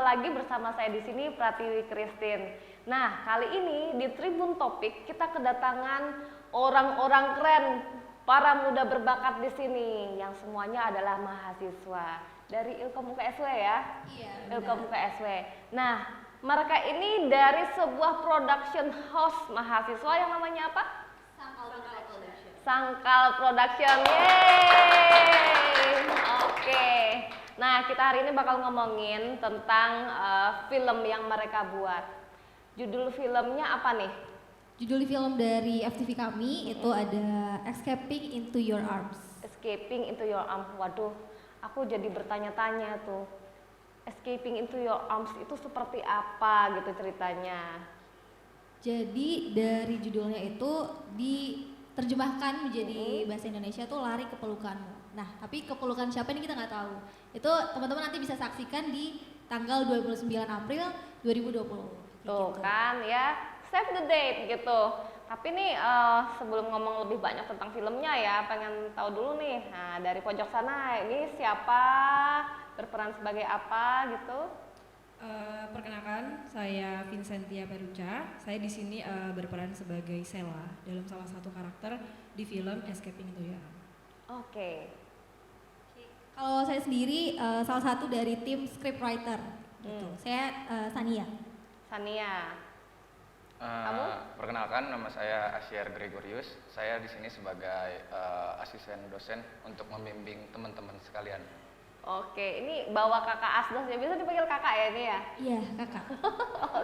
lagi bersama saya di sini Pratiwi Christine. Nah, kali ini di Tribun Topik kita kedatangan orang-orang keren, para muda berbakat di sini yang semuanya adalah mahasiswa dari Ilkom UKSW ya. Iya. Ilkom UKSW. Nah, mereka ini dari sebuah production house mahasiswa yang namanya apa? Sangkal Production. Yeay. Oke. Nah, kita hari ini bakal ngomongin tentang film yang mereka buat. Judul filmnya apa nih? Judul film dari FTV kami itu ada Escaping into Your Arms. Escaping into Your Arms. Waduh, aku jadi bertanya-tanya tuh. Escaping into Your Arms itu seperti apa gitu ceritanya? Jadi dari judulnya itu diterjemahkan menjadi bahasa Indonesia tuh lari ke pelukanmu. Nah, tapi kepelukan siapa ini kita nggak tahu. Itu teman-teman nanti bisa saksikan di tanggal 29 April 2020. Tuh Gitu. kan ya, save the date gitu. Tapi nih sebelum ngomong lebih banyak tentang filmnya ya, pengen tahu dulu nih. Nah, dari pojok sana ini siapa, berperan sebagai apa gitu? Perkenalkan, saya Vincentia Peruca. Saya di sini berperan sebagai Sela dalam salah satu karakter di film Escaping into Your Arms. Oke. Kalau saya sendiri salah satu dari tim scriptwriter. Gitu. Saya Sania. Sania. Kamu? Perkenalkan, nama saya Asyar Gregorius. Saya di sini sebagai asisten dosen untuk membimbing teman-teman sekalian. Oke, ini bawa kakak Asdos ya, bisa dipanggil kakak ya ini ya? Iya, kakak.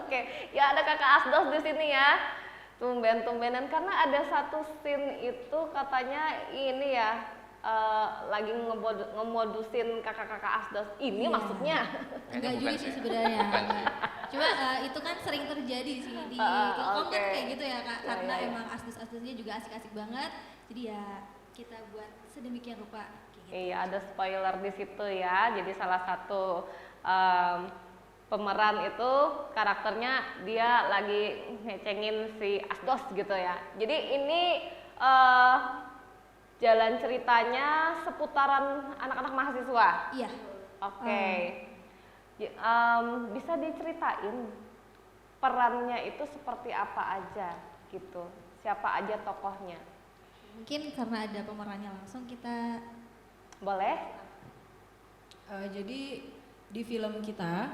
Oke, ya ada kakak Asdos di sini ya. Tumben-tumbenan karena ada satu scene itu katanya ini ya lagi ngemodusin kakak-kakak Asdos. Ini Iya. maksudnya? Enggak Kayaknya juga bukan sih sih. sebenarnya. Bukan sih. Cuma itu kan sering terjadi sih di Ilkom oke. kan kayak gitu ya Kak. Karena iya. emang asdos-asdosnya juga asik-asik banget. Jadi ya kita buat sedemikian rupa kayak gitu. Iya, ada spoiler di situ ya. Jadi salah satu pemeran itu karakternya dia lagi ngecengin si Asdos gitu ya. Jadi ini jalan ceritanya seputaran anak-anak mahasiswa. Iya. Oke. Bisa diceritain perannya itu seperti apa aja gitu. Siapa aja tokohnya? Mungkin karena ada pemerannya langsung kita Boleh? Jadi di film kita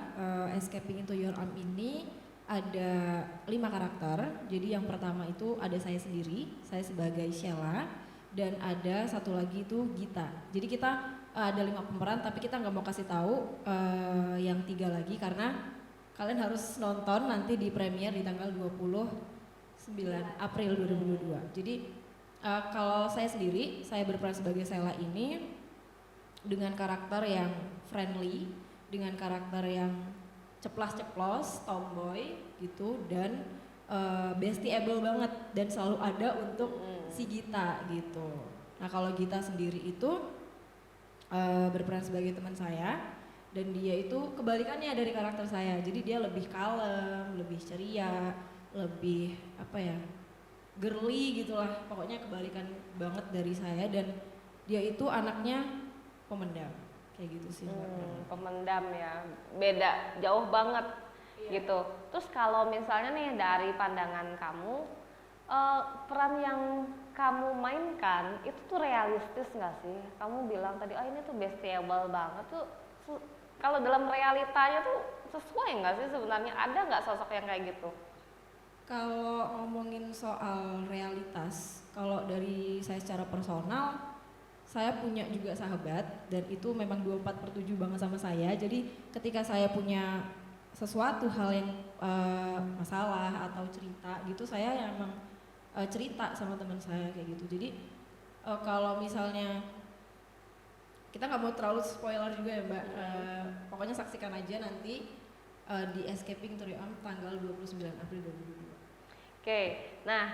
Escaping into Your Arms ini ada 5 karakter. Jadi yang pertama itu ada saya sendiri, saya sebagai Sheila, dan ada satu lagi itu Gita. Jadi kita ada 5 pemeran, tapi kita nggak mau kasih tahu yang 3 lagi karena kalian harus nonton nanti di premiere di tanggal 29 April 2022. Jadi kalau saya sendiri, saya berperan sebagai Sheila ini dengan karakter yang friendly, dengan karakter yang ceplas-ceplos, tomboy gitu, dan bestieable banget dan selalu ada untuk si Gita gitu. Nah kalau Gita sendiri itu berperan sebagai teman saya dan dia itu kebalikannya dari karakter saya. Jadi dia lebih kalem, lebih ceria, lebih apa ya, girly gitulah. Pokoknya kebalikan banget dari saya dan dia itu anaknya pemendam kayak gitu sih. Pemendam ya, beda jauh banget gitu. Terus kalau misalnya nih dari pandangan kamu, peran yang kamu mainkan itu tuh realistis nggak sih? Kamu bilang tadi, oh ini tuh bestiable banget tuh. Kalau dalam realitanya tuh sesuai nggak sih sebenarnya? Ada nggak sosok yang kayak gitu? Kalau ngomongin soal realitas, kalau dari saya secara personal, saya punya juga sahabat dan itu memang 24/7 banget sama saya. Jadi ketika saya punya sesuatu hal yang masalah atau cerita gitu, saya yang emang cerita sama teman saya kayak gitu. Jadi kalau misalnya kita nggak mau terlalu spoiler juga ya Mbak, pokoknya saksikan aja nanti di Escaping into Your Arms tanggal 29 April 2022. Oke, nah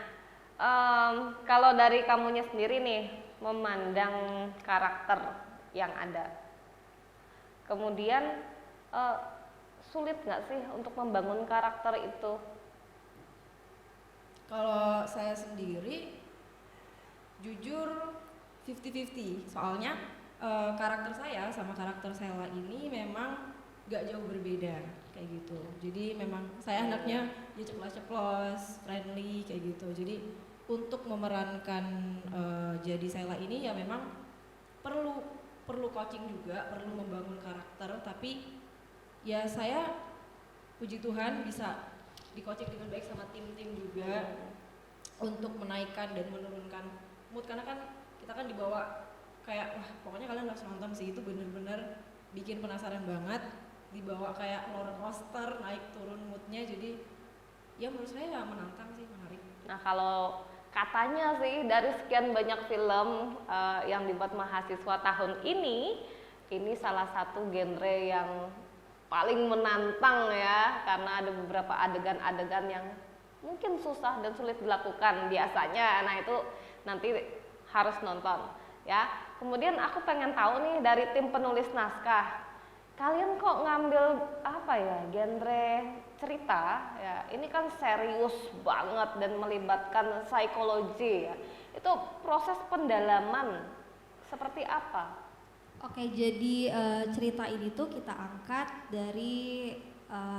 kalau dari kamunya sendiri nih memandang karakter yang ada, kemudian sulit nggak sih untuk membangun karakter itu? Kalau saya sendiri jujur 50-50, soalnya karakter saya sama karakter Sheila ini memang gak jauh berbeda kayak gitu. Jadi memang saya anaknya ya ceplos-ceplos, friendly kayak gitu. Jadi untuk memerankan jadi Sela ini ya memang perlu coaching juga, perlu membangun karakter, tapi ya saya puji Tuhan bisa di coaching dengan baik sama tim-tim juga untuk menaikkan dan menurunkan mood, karena kan kita kan dibawa kayak wah pokoknya kalian harus nonton sih, itu bener-bener bikin penasaran banget, dibawa kayak roller coaster naik turun moodnya, jadi ya menurut saya ya menantang sih, menarik. Nah kalau katanya sih dari sekian banyak film yang dibuat mahasiswa tahun ini salah satu genre yang paling menantang ya, karena ada beberapa adegan-adegan yang mungkin susah dan sulit dilakukan biasanya. Nah itu nanti harus nonton ya. Kemudian aku pengen tahu nih dari tim penulis naskah, kalian kok ngambil apa ya, genre cerita ya, ini kan serius banget dan melibatkan psikologi ya. Itu proses pendalaman seperti apa? Oke, jadi cerita ini tuh kita angkat dari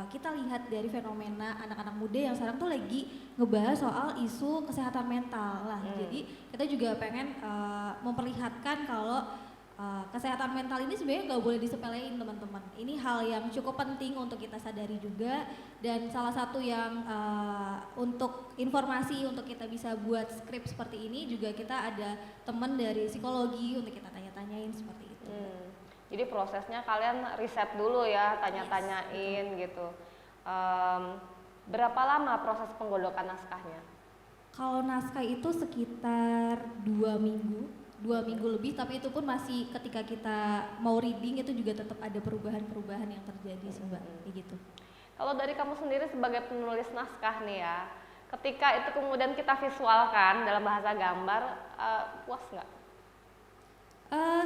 kita lihat dari fenomena anak-anak muda yang sekarang tuh lagi ngebahas soal isu kesehatan mental lah. Jadi kita juga pengen memperlihatkan kalau kesehatan mental ini sebenarnya nggak boleh disepelein teman-teman. Ini hal yang cukup penting untuk kita sadari juga, dan salah satu yang untuk informasi untuk kita bisa buat skrip seperti ini juga kita ada teman dari psikologi untuk kita tanya-tanyain seperti itu. Jadi prosesnya kalian riset dulu ya, tanya-tanyain gitu. Berapa lama proses penggodokan naskahnya? Kalau naskah itu sekitar 2 minggu lebih, tapi itu pun masih ketika kita mau reading itu juga tetap ada perubahan-perubahan yang terjadi sih Mbak, kayak gitu. Kalau dari kamu sendiri sebagai penulis naskah nih ya, ketika itu kemudian kita visualkan dalam bahasa gambar, puas nggak?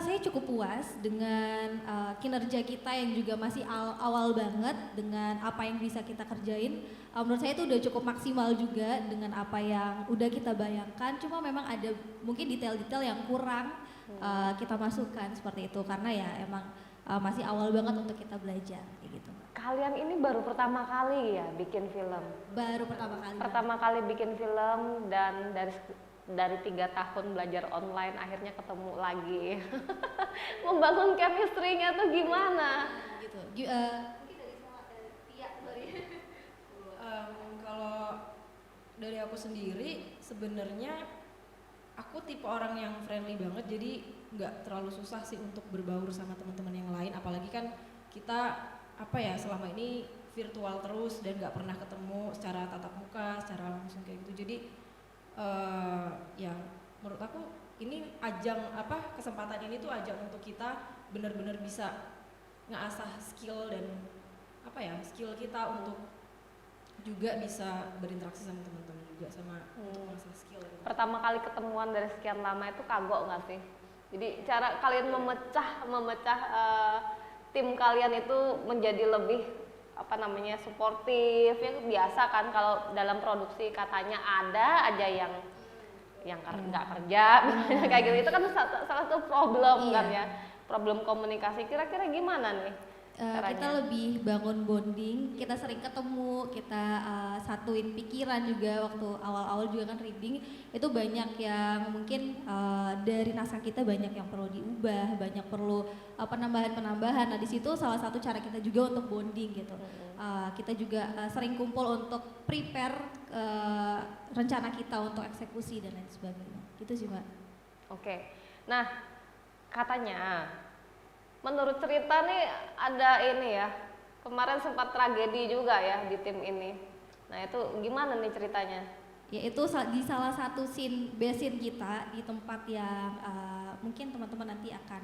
Saya cukup puas dengan kinerja kita yang juga masih awal banget dengan apa yang bisa kita kerjain. Menurut saya itu udah cukup maksimal juga dengan apa yang udah kita bayangkan. Cuma memang ada mungkin detail-detail yang kurang kita masukkan seperti itu, karena ya emang masih awal banget untuk kita belajar kayak gitu. Kalian ini baru pertama kali ya bikin film? Baru pertama kali. Pertama kali bikin film, dan dari 3 tahun belajar online akhirnya ketemu lagi. Membangun chemistry-nya tuh gimana? Gitu. Kalau dari aku sendiri sebenarnya aku tipe orang yang friendly banget, jadi nggak terlalu susah sih untuk berbaur sama teman-teman yang lain, apalagi kan kita selama ini virtual terus dan nggak pernah ketemu secara tatap muka, secara langsung kayak gitu. Jadi ya menurut aku ini kesempatan ini tuh ajang untuk kita benar-benar bisa ngasah skill dan skill kita untuk juga bisa berinteraksi sama teman-teman juga, sama untuk ngasah skill. Pertama kali ketemuan dari sekian lama itu kagok nggak sih? Jadi cara kalian memecah tim kalian itu menjadi lebih suportif ya. Biasa kan kalau dalam produksi katanya ada aja yang nggak kerja kayak gitu. Itu kan salah satu problem kan ya, problem komunikasi. Kira-kira gimana nih caranya? Kita lebih bangun bonding, kita sering ketemu, kita satuin pikiran juga. Waktu awal-awal juga kan reading itu banyak yang mungkin dari naskah kita banyak yang perlu diubah, banyak perlu penambahan-penambahan. Nah di situ salah satu cara kita juga untuk bonding gitu. Kita juga sering kumpul untuk prepare rencana kita untuk eksekusi dan lain sebagainya. Gitu sih Mbak. Oke. Nah katanya menurut cerita nih ada ini ya, kemarin sempat tragedi juga ya di tim ini. Nah itu gimana nih ceritanya? Yaitu di salah satu base scene kita di tempat yang mungkin teman-teman nanti akan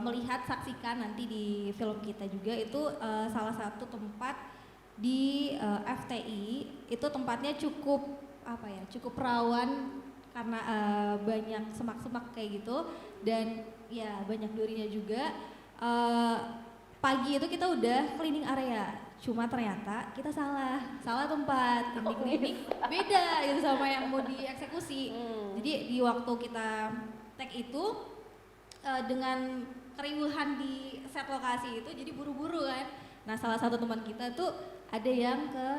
melihat, saksikan nanti di film kita juga. Itu salah satu tempat di FTI, itu tempatnya cukup rawan karena banyak semak-semak kayak gitu, dan ya banyak durinya juga. Pagi itu kita udah cleaning area, cuma ternyata kita salah tempat. Ini beda gitu sama yang mau dieksekusi. Jadi di waktu kita take itu dengan keriuhan di set lokasi itu, jadi buru-buru kan Nah salah satu teman kita tuh ada yang ke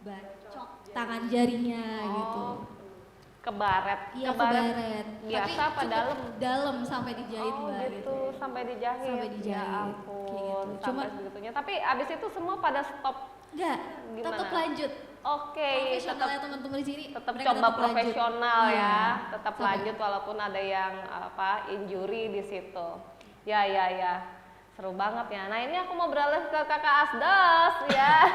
bacok tangan jarinya gitu. Kebaret. Iya kebaret. Biasa Tapi apa cukup dalam? dalam sampai dijahit Oh mbak gitu, sampai dijahit. Sampai dijahit, Ya kayak ampun, gitu. sampai Cuma- segitunya. Tapi abis itu semua pada stop. Enggak, Gimana? tetap lanjut. Oke, Profesionalnya teman-teman di sini tetap mereka coba lanjut. profesional Iya, ya, tetap sampai- lanjut walaupun ada yang injury di situ. Ya, seru banget ya. Nah ini aku mau beralih ke kakak Asdos ya.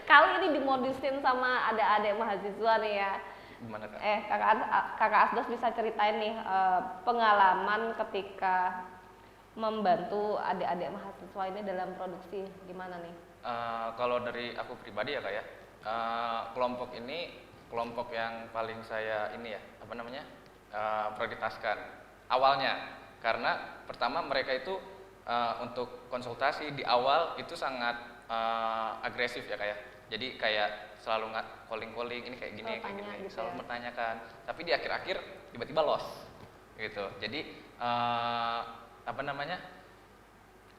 Kali ini dimodusin sama adik-adik mahasiswa nih ya. Gimana Kak? Kakak Asdos bisa ceritain nih pengalaman ketika membantu adik-adik mahasiswa ini dalam produksi gimana nih? Kalau dari aku pribadi ya Kak ya, kelompok ini kelompok yang paling saya ini ya, apa namanya, prioritaskan awalnya. Karena pertama mereka itu untuk konsultasi di awal itu sangat agresif ya Kak ya. Jadi kayak selalu calling ini kayak gini, Selalu tanya gitu selalu ya. bertanyakan. Tapi di akhir-akhir tiba-tiba lost gitu. Jadi apa namanya?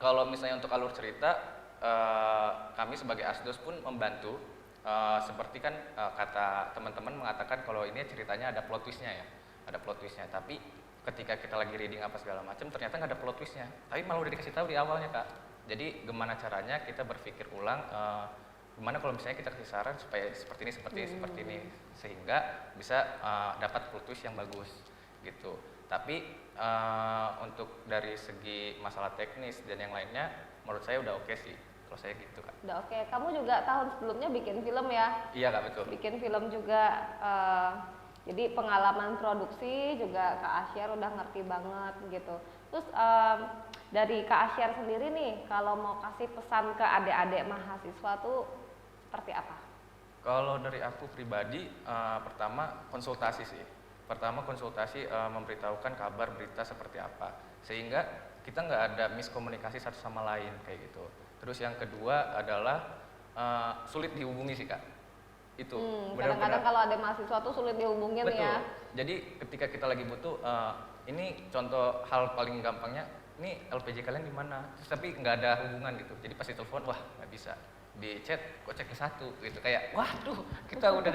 Kalau misalnya untuk alur cerita, kami sebagai Asdos pun membantu. Seperti kan kata teman-teman mengatakan kalau ini ceritanya ada plot twistnya ya, ada plot twistnya. Tapi ketika kita lagi reading apa segala macam, ternyata nggak ada plot twistnya. Tapi malah udah dikasih tahu di awalnya Kak. Jadi gimana caranya kita berpikir ulang, gimana kalau misalnya kita kasih saran supaya seperti ini, sehingga bisa dapat plot twist yang bagus gitu. Tapi untuk dari segi masalah teknis dan yang lainnya, menurut saya udah oke sih. Kalau saya gitu Kak. Udah oke. Kamu juga tahun sebelumnya bikin film ya? Iya Kak, betul. Bikin film juga. Jadi pengalaman produksi juga Kak Asyar udah ngerti banget gitu. Terus dari Kak Asyar sendiri nih, kalau mau kasih pesan ke adik-adik mahasiswa tuh seperti apa? Kalau dari aku pribadi, pertama konsultasi sih. Pertama konsultasi, memberitahukan kabar berita seperti apa, sehingga kita nggak ada miskomunikasi satu sama lain kayak gitu. Terus yang kedua adalah sulit dihubungi sih Kak. Itu Kadang-kadang kalau ada mahasiswa tuh sulit dihubungin betul. ya. Jadi ketika kita lagi butuh, ini contoh hal paling gampangnya, ini LPG kalian di mana? Terus tapi nggak ada hubungan gitu. Jadi pasti telepon, wah nggak bisa. Di chat, kok cek ke satu gitu. Kayak, waduh, kita udah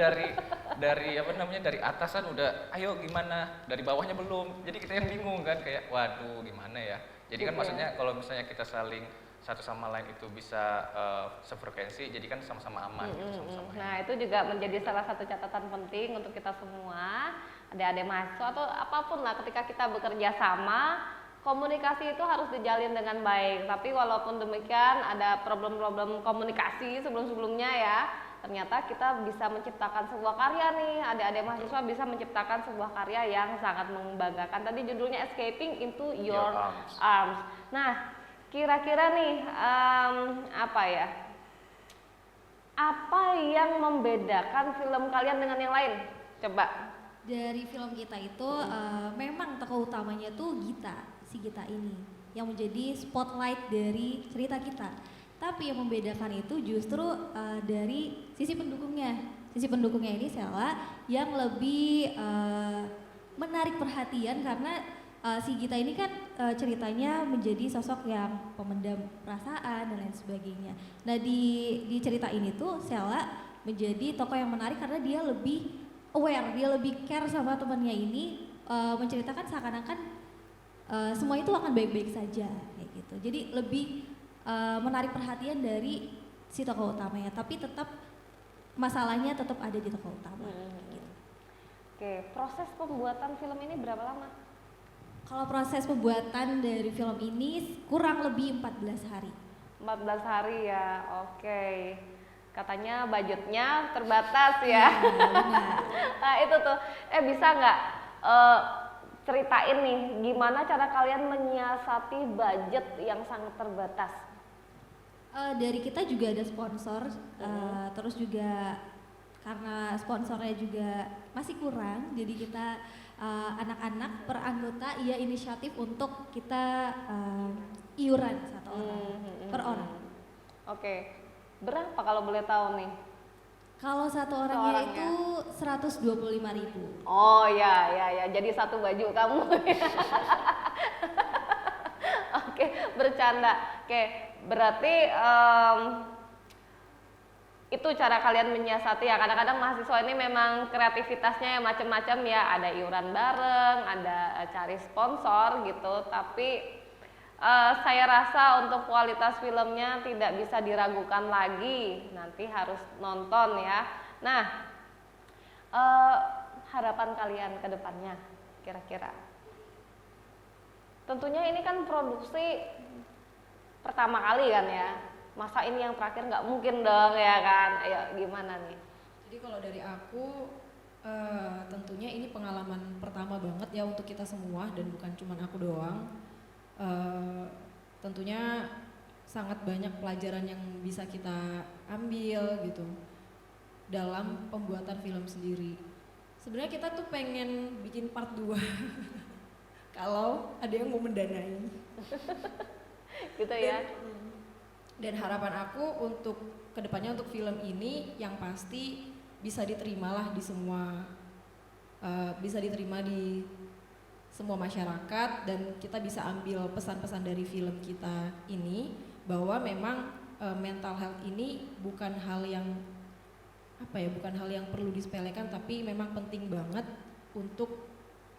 dari apa namanya, dari atasan udah, ayo gimana? Dari bawahnya belum. Jadi kita yang bingung kan, kayak, waduh gimana ya? Jadi kan maksudnya kalau misalnya kita saling satu sama lain itu bisa sefrekuensi, jadi kan sama-sama aman gitu, sama-sama Nah itu juga menjadi salah satu catatan penting untuk kita semua, adik-adik mahasiswa atau apapun lah, ketika kita bekerja sama, komunikasi itu harus dijalin dengan baik. Tapi walaupun demikian ada problem-problem komunikasi sebelum-sebelumnya ya, ternyata kita bisa menciptakan sebuah karya nih, adik-adik mahasiswa bisa menciptakan sebuah karya yang sangat membanggakan. Tadi judulnya Escaping into Your Arms. Nah kira-kira nih apa ya? Apa yang membedakan film kalian dengan yang lain? Coba. Dari film kita itu memang tokoh utamanya tuh si Gita ini yang menjadi spotlight dari cerita kita. Tapi yang membedakan itu justru dari sisi pendukungnya. Sisi pendukungnya ini Sela yang lebih menarik perhatian karena si Gita ini kan ceritanya menjadi sosok yang pemendam perasaan dan lain sebagainya. Nah di cerita ini tuh Sela menjadi tokoh yang menarik karena dia lebih aware, dia lebih care sama temannya ini, menceritakan seakan-akan semua itu akan baik-baik saja kayak gitu. Jadi lebih menarik perhatian dari si tokoh utamanya, tapi tetap masalahnya tetap ada di tokoh utama. Gitu. Oke, proses pembuatan film ini berapa lama? Kalau proses pembuatan dari film ini kurang lebih 14 hari. 14 hari ya, oke. Katanya budgetnya terbatas ya. Nah itu tuh, bisa nggak ceritain nih gimana cara kalian menyiasati budget yang sangat terbatas? Dari kita juga ada sponsor, terus juga karena sponsornya juga masih kurang, jadi kita anak-anak per anggota ia inisiatif untuk kita iuran satu orang per orang. Oke, berapa kalau boleh tahu nih? Kalau satu orangnya itu 125.000. Oh ya, jadi satu baju kamu. Oke, bercanda. Oke, berarti itu cara kalian menyiasati ya. Kadang-kadang mahasiswa ini memang kreativitasnya yang macam-macam ya, ada iuran bareng, ada cari sponsor gitu, tapi saya rasa untuk kualitas filmnya tidak bisa diragukan lagi, nanti harus nonton ya. Nah, harapan kalian ke depannya kira-kira? Tentunya ini kan produksi pertama kali kan ya, masa ini yang terakhir nggak mungkin dong ya kan. Ayo gimana nih? Jadi kalau dari aku tentunya ini pengalaman pertama banget ya untuk kita semua dan bukan cuma aku doang. Tentunya sangat banyak pelajaran yang bisa kita ambil gitu dalam pembuatan film sendiri. Sebenarnya kita tuh pengen bikin part 2 kalau ada yang mau mendanai. Gitu ya. Dan harapan aku untuk kedepannya untuk film ini yang pasti bisa diterima lah di semua, bisa diterima di semua masyarakat, dan kita bisa ambil pesan-pesan dari film kita ini bahwa memang mental health ini bukan hal yang bukan hal yang perlu disepelekan, tapi memang penting banget untuk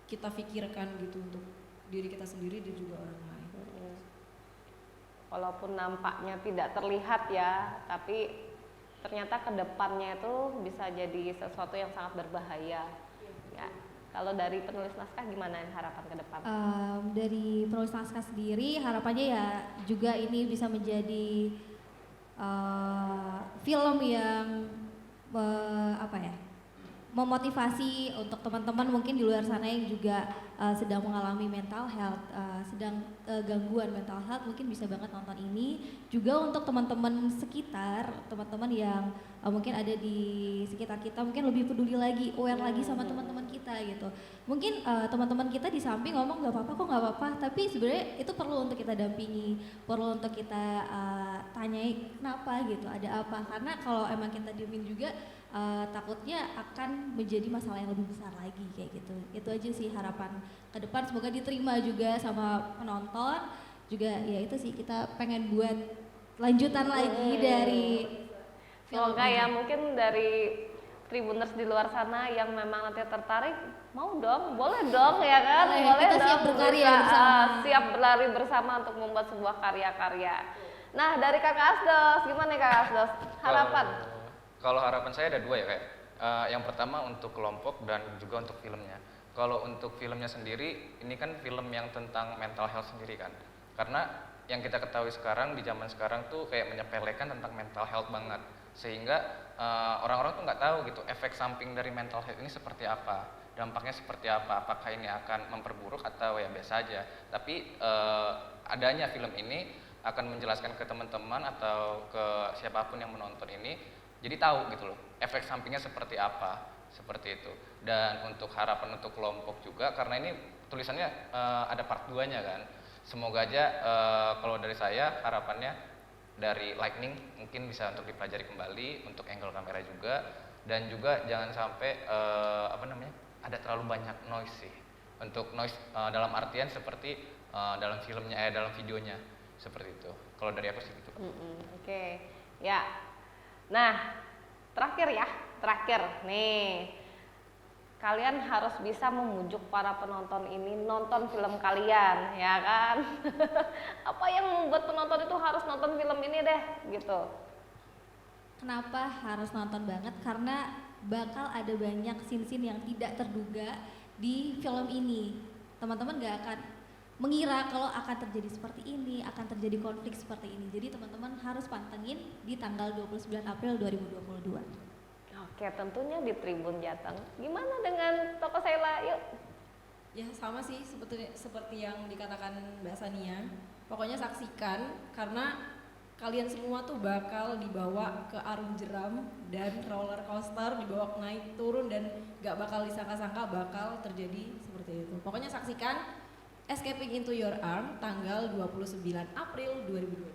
kita pikirkan gitu untuk diri kita sendiri dan juga orang lain. Walaupun nampaknya tidak terlihat ya, tapi ternyata kedepannya itu bisa jadi sesuatu yang sangat berbahaya. Ya, kalau dari penulis naskah gimana harapan ke depan? Dari penulis naskah sendiri harapannya ya juga ini bisa menjadi film yang memotivasi untuk teman-teman mungkin di luar sana yang juga sedang mengalami mental health, sedang gangguan mental health, mungkin bisa banget nonton ini. Juga untuk teman-teman sekitar, teman-teman yang mungkin ada di sekitar kita, mungkin lebih peduli lagi, aware lagi sama teman-teman kita gitu. Mungkin teman-teman kita di samping ngomong nggak apa-apa kok, nggak apa-apa, tapi sebenarnya itu perlu untuk kita dampingi, perlu untuk kita tanyai kenapa gitu, ada apa, karena kalau emang kita diemin juga takutnya akan menjadi masalah yang lebih besar lagi kayak gitu. Itu aja sih harapan ke depan, semoga diterima juga sama penonton. Juga ya itu sih, kita pengen buat lanjutan lagi dari semoga ya, mungkin dari Tribuners di luar sana yang memang nanti tertarik, mau dong, boleh dong ya kan, boleh kita dong, siap berkarya bersama, siap berlari bersama untuk membuat sebuah karya-karya. Nah, dari Kakak Asdos, gimana nih Kakak Asdos, harapan? Kalau harapan saya ada dua ya, kayak yang pertama untuk kelompok dan juga untuk filmnya. Kalau untuk filmnya sendiri, ini kan film yang tentang mental health sendiri kan, karena yang kita ketahui sekarang di zaman sekarang tuh kayak menyepelekan tentang mental health banget, sehingga orang-orang tuh nggak tahu gitu efek samping dari mental health ini seperti apa, dampaknya seperti apa, apakah ini akan memperburuk atau ya biasa aja. Tapi adanya film ini akan menjelaskan ke teman-teman atau ke siapapun yang menonton ini, jadi tahu gitu loh efek sampingnya seperti apa, seperti itu. Dan untuk harapan untuk kelompok juga, karena ini tulisannya ada part 2-nya kan, semoga aja kalau dari saya harapannya dari lightning mungkin bisa untuk dipelajari kembali, untuk angle kamera juga, dan juga jangan sampai ada terlalu banyak noise sih. Untuk noise dalam artian seperti dalam filmnya, dalam videonya seperti itu. Kalau dari aku sih gitu. Oke. Ya. Nah, terakhir nih, kalian harus bisa memujuk para penonton ini nonton film kalian, ya kan? Apa yang membuat penonton itu harus nonton film ini deh, gitu? Kenapa harus nonton banget? Karena bakal ada banyak scene-scene yang tidak terduga di film ini. Teman-teman gak akan mengira kalau akan terjadi seperti ini, akan terjadi konflik seperti ini. Jadi teman-teman harus pantengin di tanggal 29 April 2022. Oke, tentunya di Tribun Jateng. Gimana dengan Toko Sela? Yuk. Ya sama sih seperti yang dikatakan Mbak Sania. Pokoknya saksikan, karena kalian semua tuh bakal dibawa ke arung jeram dan roller coaster, dibawa naik turun, dan gak bakal disangka-sangka bakal terjadi seperti itu. Pokoknya saksikan Escaping into Your Arms tanggal 29 April 2022.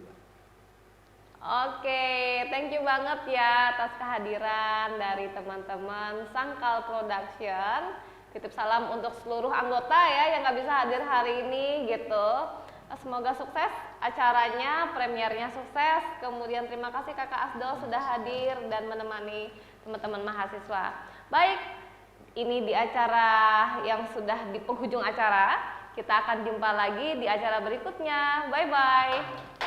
Oke, thank you banget ya atas kehadiran dari teman-teman Sangkal Production. Titip salam untuk seluruh anggota ya yang gak bisa hadir hari ini gitu. Semoga sukses acaranya, premiernya sukses. Kemudian terima kasih Kakak Asdol sudah hadir dan menemani teman-teman mahasiswa. Baik, ini di acara yang sudah di penghujung acara. Kita akan jumpa lagi di acara berikutnya. Bye-bye.